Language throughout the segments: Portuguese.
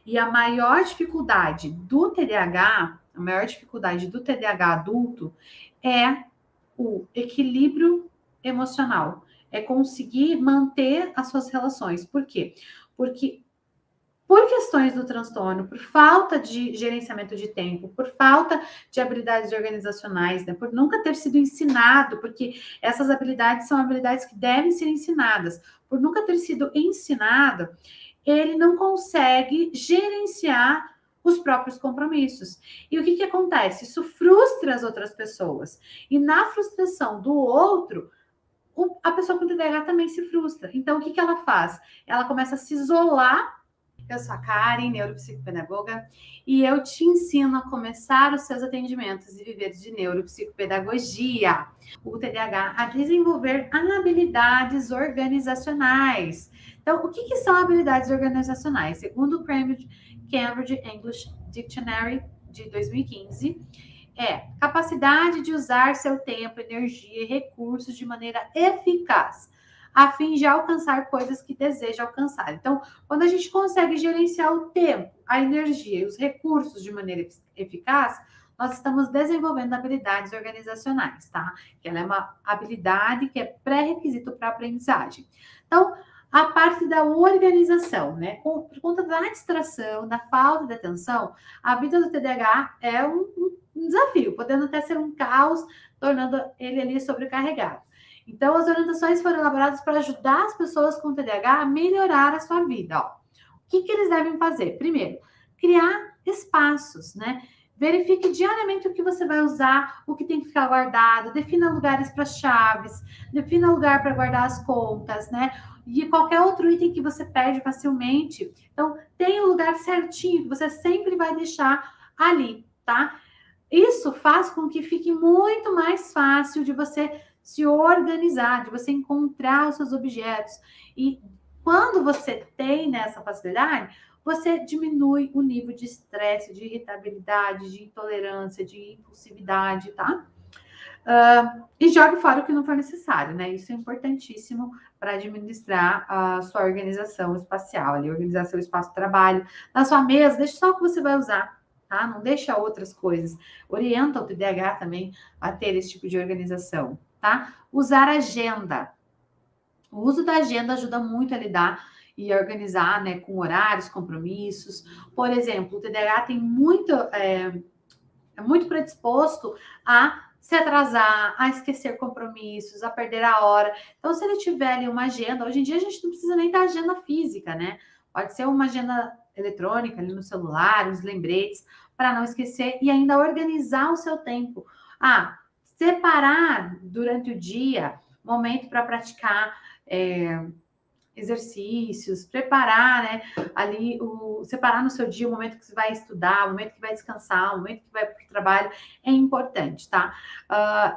E a maior dificuldade do TDAH, a maior dificuldade do TDAH adulto é o equilíbrio emocional, é conseguir manter as suas relações. Por quê? Porque por questões do transtorno, por falta de gerenciamento de tempo, por falta de habilidades organizacionais, né, por nunca ter sido ensinado, porque essas habilidades são habilidades que devem ser ensinadas, por nunca ter sido ensinado, ele não consegue gerenciar os próprios compromissos. E o que acontece? Isso frustra as outras pessoas. E na frustração do outro, a pessoa com TDAH também se frustra. Então, o que ela faz? Ela começa a se isolar. Eu sou a Karen, neuropsicopedagoga, e eu te ensino a começar os seus atendimentos e viver de neuropsicopedagogia, o TDAH, a desenvolver habilidades organizacionais. Então, o que são habilidades organizacionais? Segundo o Cambridge English Dictionary de 2015, é capacidade de usar seu tempo, energia e recursos de maneira eficaz, a fim de alcançar coisas que deseja alcançar. Então, quando a gente consegue gerenciar o tempo, a energia e os recursos de maneira eficaz, nós estamos desenvolvendo habilidades organizacionais, tá? Que ela é uma habilidade que é pré-requisito para a aprendizagem. Então, a parte da organização, né? Por conta da distração, da falta de atenção, a vida do TDAH é um desafio, podendo até ser um caos, tornando ele ali sobrecarregado. Então, as orientações foram elaboradas para ajudar as pessoas com TDAH a melhorar a sua vida. Ó. O que eles devem fazer? Primeiro, criar espaços, né? Verifique diariamente o que você vai usar, o que tem que ficar guardado, defina lugares para chaves, defina lugar para guardar as contas, né? E qualquer outro item que você perde facilmente. Então, tem um lugar certinho que você sempre vai deixar ali, tá? Isso faz com que fique muito mais fácil de você se organizar, de você encontrar os seus objetos. E quando você tem nessa facilidade, você diminui o nível de estresse, de irritabilidade, de intolerância, de impulsividade, tá? E jogue fora o que não for necessário, né? Isso é importantíssimo para administrar a sua organização espacial, ali, organizar seu espaço de trabalho. Na sua mesa, deixa só o que você vai usar, tá? Não deixa outras coisas. Orienta o TDAH também a ter esse tipo de organização, tá? Usar agenda. O uso da agenda ajuda muito a lidar e a organizar, né, com horários, compromissos. Por exemplo, o TDAH tem é muito predisposto a se atrasar, a esquecer compromissos, a perder a hora. Então, se ele tiver ali uma agenda, hoje em dia a gente não precisa nem da agenda física, né? Pode ser uma agenda eletrônica ali no celular, os lembretes, para não esquecer e ainda organizar o seu tempo. Separar durante o dia momento para praticar exercícios, preparar, né, ali, separar no seu dia o momento que você vai estudar, o momento que vai descansar, o momento que vai para o trabalho, é importante, tá?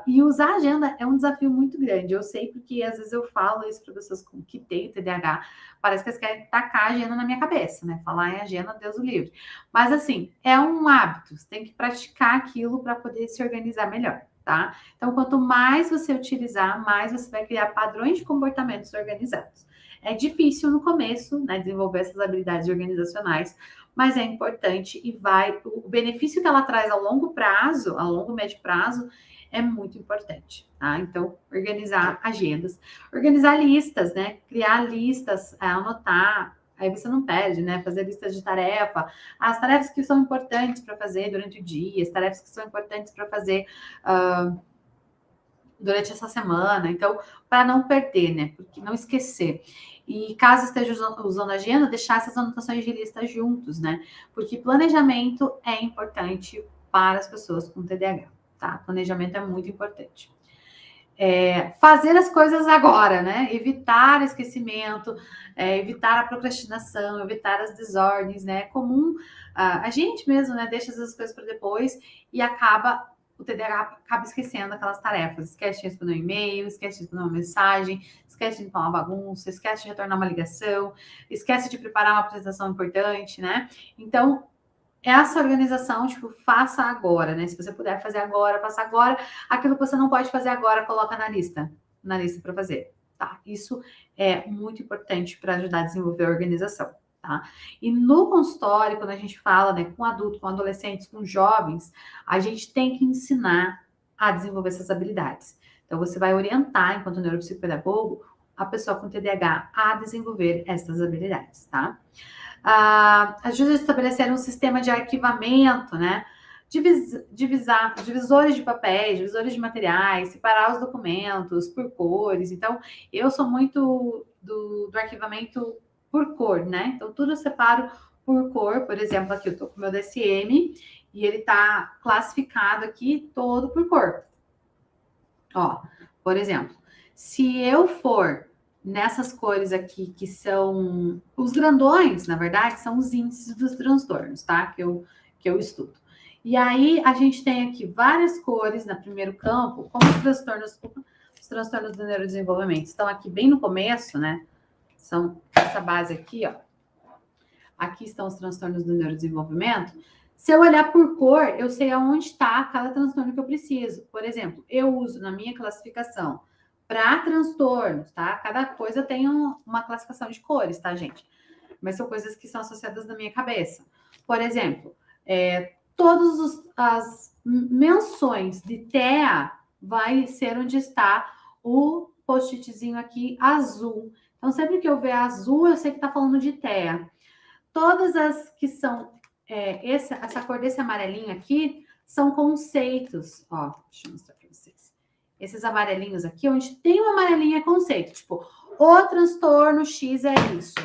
E usar a agenda é um desafio muito grande, eu sei porque às vezes eu falo isso para pessoas que têm TDAH, parece que eles querem tacar a agenda na minha cabeça, né? Falar em agenda, Deus o livre. Mas assim, é um hábito, você tem que praticar aquilo para poder se organizar melhor. Tá? Então, quanto mais você utilizar, mais você vai criar padrões de comportamentos organizados. É difícil no começo, né, desenvolver essas habilidades organizacionais, mas é importante e o benefício que ela traz a longo prazo, a longo médio prazo, é muito importante, tá? Então, organizar agendas, organizar listas, né? Criar listas, anotar, aí você não perde, né? Fazer listas de tarefa, as tarefas que são importantes para fazer durante o dia, as tarefas que são importantes para fazer durante essa semana. Então, para não perder, né? Porque não esquecer. E caso esteja usando a agenda, deixar essas anotações de lista juntos, né? Porque planejamento é importante para as pessoas com TDAH, tá? Planejamento é muito importante. Fazer as coisas agora, né? Evitar esquecimento, evitar a procrastinação, evitar as desordens, né? É comum a gente mesmo, né? Deixa essas coisas para depois e o TDAH acaba esquecendo aquelas tarefas. Esquece de responder um e-mail, esquece de responder uma mensagem, esquece de limpar uma bagunça, esquece de retornar uma ligação, esquece de preparar uma apresentação importante, né? Então, essa organização, tipo, faça agora, né? Se você puder fazer agora, faça agora. Aquilo que você não pode fazer agora, coloca na lista para fazer, tá? Isso é muito importante para ajudar a desenvolver a organização. tá? E no consultório, quando a gente fala, né, com adultos, com adolescentes, com jovens, a gente tem que ensinar a desenvolver essas habilidades. Então, você vai orientar, enquanto neuropsicopedagogo, a pessoa com TDAH a desenvolver essas habilidades, tá? Ajuda a estabelecer um sistema de arquivamento, né? Divisores de papéis, divisores de materiais, separar os documentos por cores. Então, eu sou muito do arquivamento por cor, né? Então, tudo eu separo por cor. Por exemplo, aqui eu tô com o meu DSM e ele tá classificado aqui todo por cor. Ó, por exemplo, se eu for nessas cores aqui, que são os grandões, na verdade, são os índices dos transtornos, tá? Que eu estudo. E aí, a gente tem aqui várias cores no primeiro campo, como os transtornos do neurodesenvolvimento estão aqui bem no começo, né? São essa base aqui, ó. Aqui estão os transtornos do neurodesenvolvimento. Se eu olhar por cor, eu sei aonde está cada transtorno que eu preciso. Por exemplo, eu uso na minha classificação para transtornos, tá? Cada coisa tem uma classificação de cores, tá, gente? Mas são coisas que são associadas na minha cabeça. Por exemplo, todas as menções de TEA vai ser onde está o post-itzinho aqui azul. Então, sempre que eu ver azul, eu sei que está falando de TEA. Todas as que são essa cor desse amarelinho aqui são conceitos. Ó, deixa eu mostrar para vocês. Esses amarelinhos aqui, onde tem um amarelinho é conceito. Tipo, o transtorno X é isso.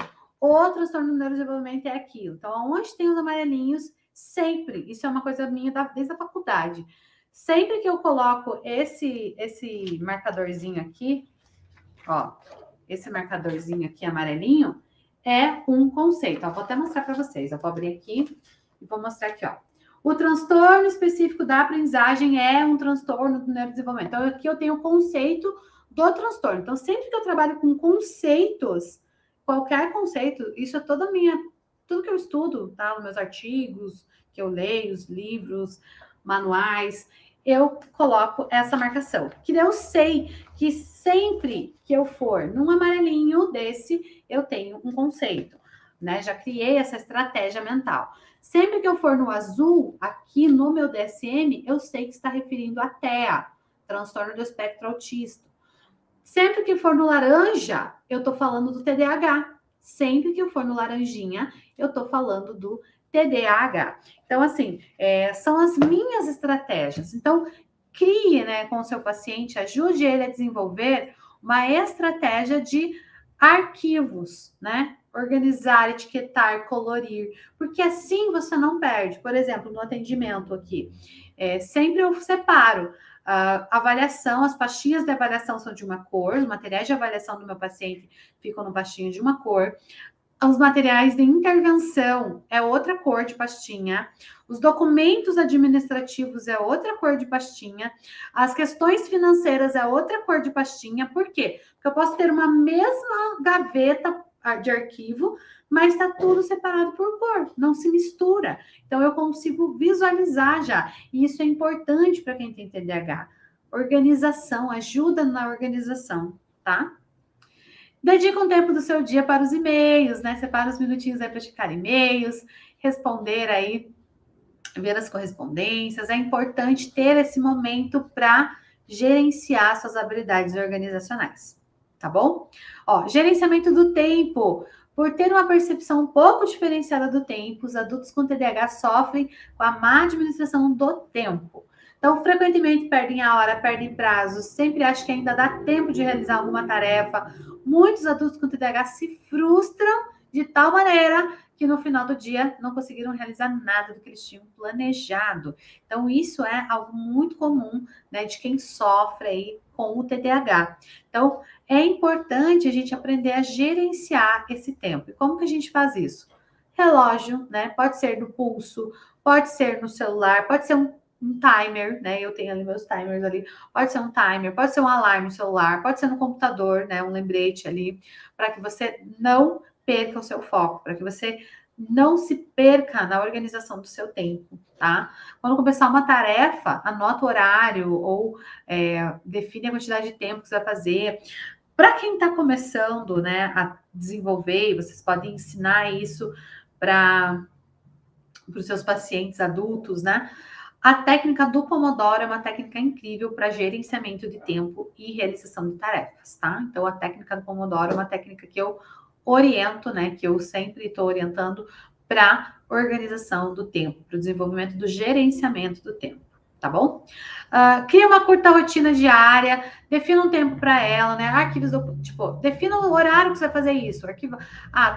O transtorno do neurodesenvolvimento é aquilo. Então, onde tem os amarelinhos, sempre. Isso é uma coisa minha desde a faculdade. Sempre que eu coloco esse marcadorzinho aqui, ó, esse marcadorzinho aqui amarelinho, é um conceito. Ó, vou até mostrar para vocês. Eu vou abrir aqui e vou mostrar aqui, ó. O transtorno específico da aprendizagem é um transtorno do neurodesenvolvimento. Então, aqui eu tenho o conceito do transtorno. Então, sempre que eu trabalho com conceitos, qualquer conceito, isso é tudo que eu estudo, tá? Os meus artigos, que eu leio, os livros, manuais, eu coloco essa marcação. Que eu sei que sempre que eu for num amarelinho desse, eu tenho um conceito, né? Já criei essa estratégia mental. Sempre que eu for no azul, aqui no meu DSM, eu sei que está referindo a TEA, transtorno do espectro autista. Sempre que for no laranja, eu estou falando do TDAH. Sempre que eu for no laranjinha, eu estou falando do TDAH. Então, assim, são as minhas estratégias. Então, crie, né, com o seu paciente, ajude ele a desenvolver uma estratégia de arquivos, né? Organizar, etiquetar, colorir, porque assim você não perde. Por exemplo, no atendimento aqui, sempre eu separo avaliação, as pastinhas de avaliação são de uma cor, os materiais de avaliação do meu paciente ficam no pastinho de uma cor. Os materiais de intervenção é outra cor de pastinha. Os documentos administrativos é outra cor de pastinha. As questões financeiras é outra cor de pastinha. Por quê? Porque eu posso ter uma mesma gaveta de arquivo, mas está tudo separado por cor, não se mistura. Então, eu consigo visualizar já. E isso é importante para quem tem TDAH. Organização, ajuda na organização, tá? Dedica um tempo do seu dia para os e-mails, né? Separa uns minutinhos aí para checar e-mails, responder aí, ver as correspondências. É importante ter esse momento para gerenciar suas habilidades organizacionais, tá bom? Ó, gerenciamento do tempo. Por ter uma percepção um pouco diferenciada do tempo, os adultos com TDAH sofrem com a má administração do tempo. Então, frequentemente perdem a hora, perdem prazos, sempre acham que ainda dá tempo de realizar alguma tarefa. Muitos adultos com TDAH se frustram de tal maneira que no final do dia não conseguiram realizar nada do que eles tinham planejado. Então, isso é algo muito comum, né, de quem sofre aí com o TDAH. Então, é importante a gente aprender a gerenciar esse tempo. E como que a gente faz isso? Relógio, né? Pode ser no pulso, pode ser no celular, pode ser um timer, né? Eu tenho ali meus timers ali. Pode ser um timer, pode ser um alarme no celular, pode ser no computador, né? Um lembrete ali, para que você não perca o seu foco, para que você não se perca na organização do seu tempo, tá? Quando começar uma tarefa, anota o horário ou define a quantidade de tempo que você vai fazer. Para quem está começando, né, a desenvolver, vocês podem ensinar isso para os seus pacientes adultos, né? A técnica do Pomodoro é uma técnica incrível para gerenciamento de tempo e realização de tarefas, tá? Então, a técnica do Pomodoro é uma técnica que eu oriento, né? Que eu sempre estou orientando para organização do tempo, para o desenvolvimento do gerenciamento do tempo, tá bom? Cria uma curta rotina diária, defina um tempo para ela, né? Arquivos, tipo, defina o horário que você vai fazer isso. Arquiva,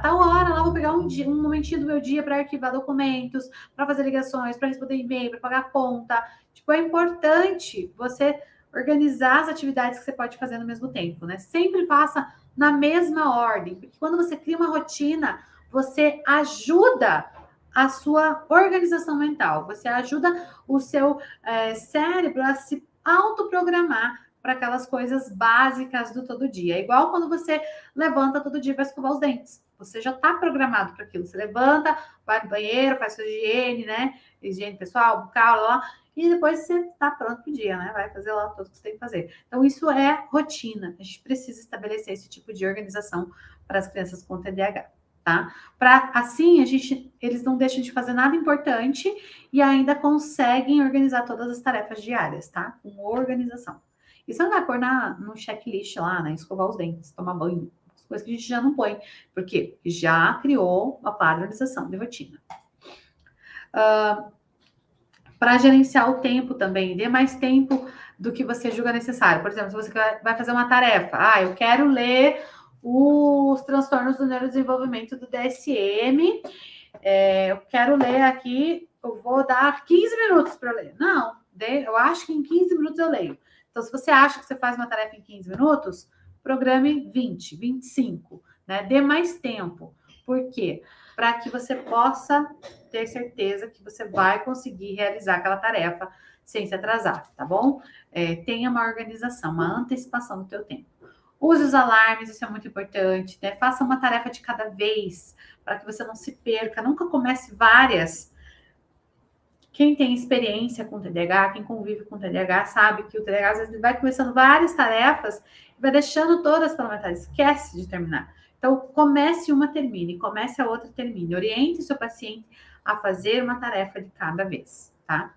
tal hora lá vou pegar um momentinho do meu dia para arquivar documentos, para fazer ligações, para responder e-mail, para pagar conta. Tipo, é importante você organizar as atividades que você pode fazer no mesmo tempo, né? Sempre faça na mesma ordem, porque quando você cria uma rotina, você ajuda a sua organização mental, você ajuda o seu cérebro a se autoprogramar para aquelas coisas básicas do todo dia. É igual quando você levanta todo dia para escovar os dentes. Você já está programado para aquilo. Você levanta, vai no banheiro, faz sua higiene, né? Higiene pessoal, bucal, lá, e depois você está pronto para o dia, né? Vai fazer lá tudo que você tem que fazer. Então, isso é rotina. A gente precisa estabelecer esse tipo de organização para as crianças com TDAH, tá? Para assim eles não deixam de fazer nada importante e ainda conseguem organizar todas as tarefas diárias, tá? Com organização. Isso não vai pôr no checklist lá, né? Escovar os dentes, tomar banho, coisas que a gente já não põe, porque já criou uma padronização de rotina. Para gerenciar o tempo também, dê mais tempo do que você julga necessário. Por exemplo, se você vai fazer uma tarefa, eu quero ler os transtornos do neurodesenvolvimento do DSM, eu quero ler aqui, eu vou dar 15 minutos para ler. Não, eu acho que em 15 minutos eu leio. Então, se você acha que você faz uma tarefa em 15 minutos, programe 20, 25, né? Dê mais tempo. Por quê? Para que você possa ter certeza que você vai conseguir realizar aquela tarefa sem se atrasar, tá bom? Tenha uma organização, uma antecipação do teu tempo. Use os alarmes, isso é muito importante, né? Faça uma tarefa de cada vez, para que você não se perca. Nunca comece várias. Quem tem experiência com TDAH, quem convive com TDAH, sabe que o TDAH às vezes vai começando várias tarefas e vai deixando todas pela metade, esquece de terminar. Então, comece uma, termine, comece a outra, termine. Oriente o seu paciente a fazer uma tarefa de cada vez, tá?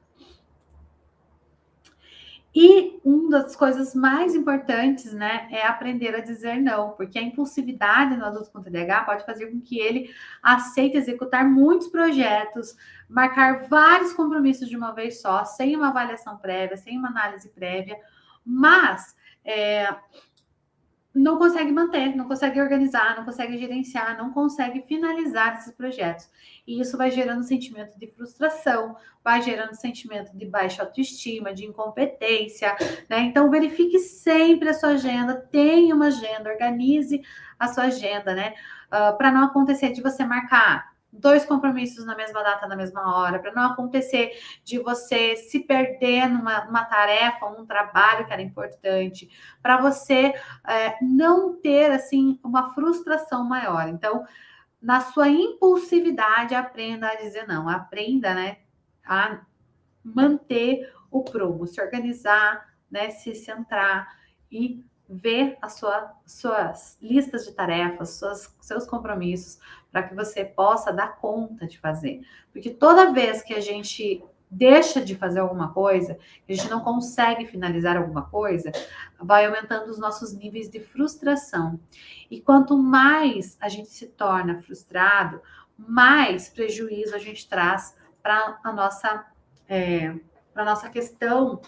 E uma das coisas mais importantes, né, é aprender a dizer não, porque a impulsividade no adulto com TDAH pode fazer com que ele aceite executar muitos projetos, marcar vários compromissos de uma vez só, sem uma avaliação prévia, sem uma análise prévia, mas não consegue manter, não consegue organizar, não consegue gerenciar, não consegue finalizar esses projetos. E isso vai gerando um sentimento de frustração, vai gerando um sentimento de baixa autoestima, de incompetência, né? Então, verifique sempre a sua agenda, tenha uma agenda, organize a sua agenda, né? Para não acontecer de você marcar 2 compromissos na mesma data, na mesma hora, para não acontecer de você se perder numa tarefa, um trabalho que era importante, para você não ter assim uma frustração maior. Então, na sua impulsividade, aprenda a dizer não, aprenda, né, a manter o prumo, se organizar, né, se centrar e ver as suas listas de tarefas, seus compromissos, para que você possa dar conta de fazer. Porque toda vez que a gente deixa de fazer alguma coisa, que a gente não consegue finalizar alguma coisa, vai aumentando os nossos níveis de frustração. E quanto mais a gente se torna frustrado, mais prejuízo a gente traz para a nossa questão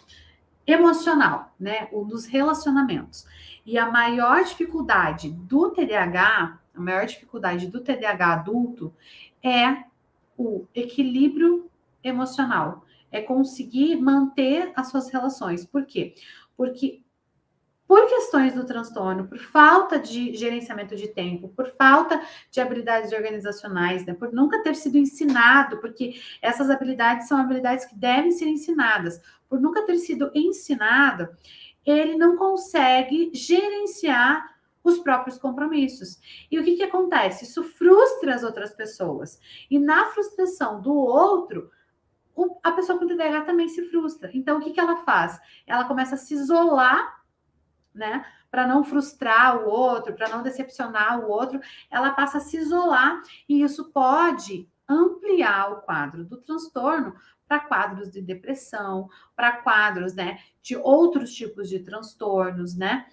emocional, né? O dos relacionamentos. E a maior dificuldade do TDAH, a maior dificuldade do TDAH adulto é o equilíbrio emocional. É conseguir manter as suas relações. Por quê? Porque por questões do transtorno, por falta de gerenciamento de tempo, por falta de habilidades organizacionais, né, por nunca ter sido ensinado, porque essas habilidades são habilidades que devem ser ensinadas, por nunca ter sido ensinado, ele não consegue gerenciar os próprios compromissos. E o que acontece? Isso frustra as outras pessoas. E na frustração do outro, a pessoa com TDAH também se frustra. Então, o que ela faz? Ela começa a se isolar, né, para não frustrar o outro, para não decepcionar o outro, ela passa a se isolar e isso pode ampliar o quadro do transtorno para quadros de depressão, para quadros, né, de outros tipos de transtornos, né,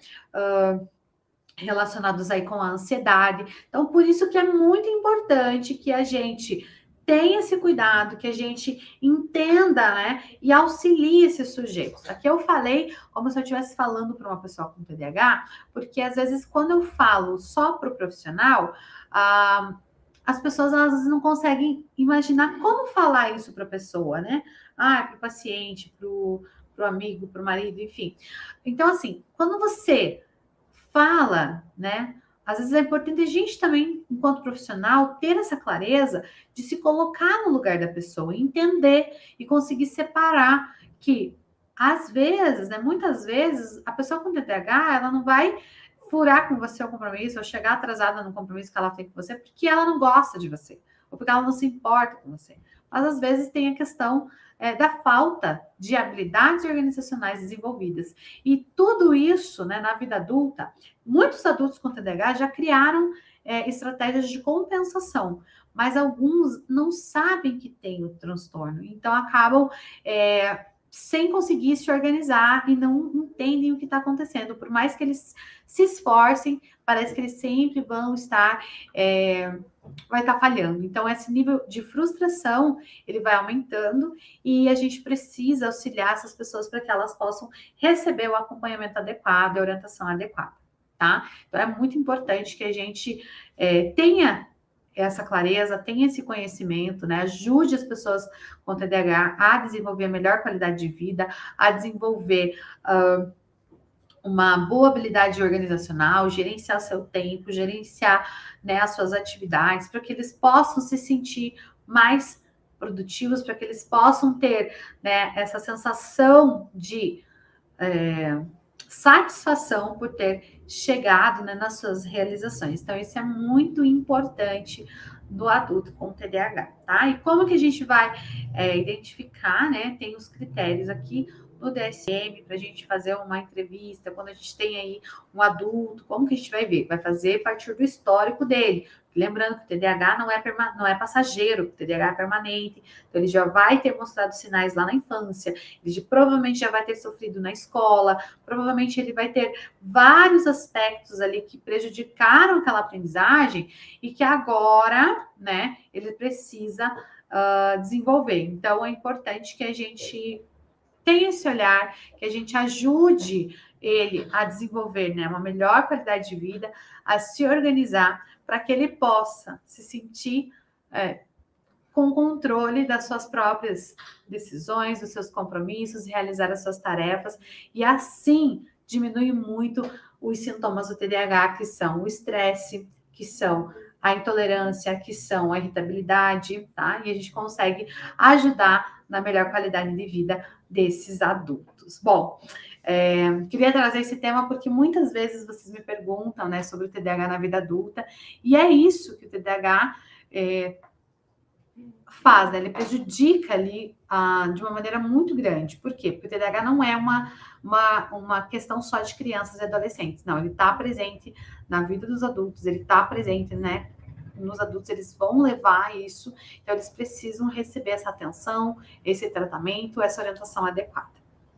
relacionados aí com a ansiedade. Então, por isso que é muito importante que a gente tenha esse cuidado, que a gente entenda, né, e auxilie esses sujeitos. Aqui eu falei como se eu estivesse falando para uma pessoa com TDAH, porque às vezes quando eu falo só para o profissional, as pessoas às vezes não conseguem imaginar como falar isso para a pessoa, né? Para o paciente, para o amigo, para o marido, enfim. Então, assim, quando você fala, né? Às vezes é importante a gente também, enquanto profissional, ter essa clareza de se colocar no lugar da pessoa, entender e conseguir separar que, às vezes, né, muitas vezes, a pessoa com TDAH, ela não vai furar com você o compromisso ou chegar atrasada no compromisso que ela tem com você porque ela não gosta de você ou porque ela não se importa com você. Mas, às vezes, tem a questão da falta de habilidades organizacionais desenvolvidas. E tudo isso, né, na vida adulta, muitos adultos com TDAH já criaram estratégias de compensação, mas alguns não sabem que tem o transtorno, então acabam sem conseguir se organizar e não entendem o que está acontecendo. Por mais que eles se esforcem, parece que eles sempre vão estar vai estar falhando. Então, esse nível de frustração, ele vai aumentando e a gente precisa auxiliar essas pessoas para que elas possam receber o acompanhamento adequado, a orientação adequada, tá? Então, é muito importante que a gente tenha essa clareza, tenha esse conhecimento, né? Ajude as pessoas com TDAH a desenvolver a melhor qualidade de vida, a desenvolver uma boa habilidade organizacional, gerenciar seu tempo, gerenciar, né, as suas atividades, para que eles possam se sentir mais produtivos, para que eles possam ter, né, essa sensação de satisfação por ter chegado, né, nas suas realizações. Então, isso é muito importante do adulto com TDAH, tá? E como que a gente vai identificar, né? Tem os critérios aqui no DSM para a gente fazer uma entrevista, quando a gente tem aí um adulto, como que a gente vai ver? Vai fazer a partir do histórico dele. Lembrando que o TDAH não é passageiro, o TDAH é permanente, então ele já vai ter mostrado sinais lá na infância, ele provavelmente já vai ter sofrido na escola, provavelmente ele vai ter vários aspectos ali que prejudicaram aquela aprendizagem e que agora, né, ele precisa desenvolver. Então, é importante que a gente tenha esse olhar, que a gente ajude ele a desenvolver, né, uma melhor qualidade de vida, a se organizar para que ele possa se sentir com controle das suas próprias decisões, dos seus compromissos, realizar as suas tarefas e assim diminui muito os sintomas do TDAH, que são o estresse, que são a intolerância, que são a irritabilidade, tá? E a gente consegue ajudar na melhor qualidade de vida desses adultos. Bom, queria trazer esse tema porque muitas vezes vocês me perguntam, né, sobre o TDAH na vida adulta, e é isso que o TDAH faz, né? Ele prejudica ali de uma maneira muito grande. Por quê? Porque o TDAH não é uma questão só de crianças e adolescentes. Não, ele está presente na vida dos adultos, ele está presente, né? Nos adultos, eles vão levar isso, então eles precisam receber essa atenção, esse tratamento, essa orientação adequada.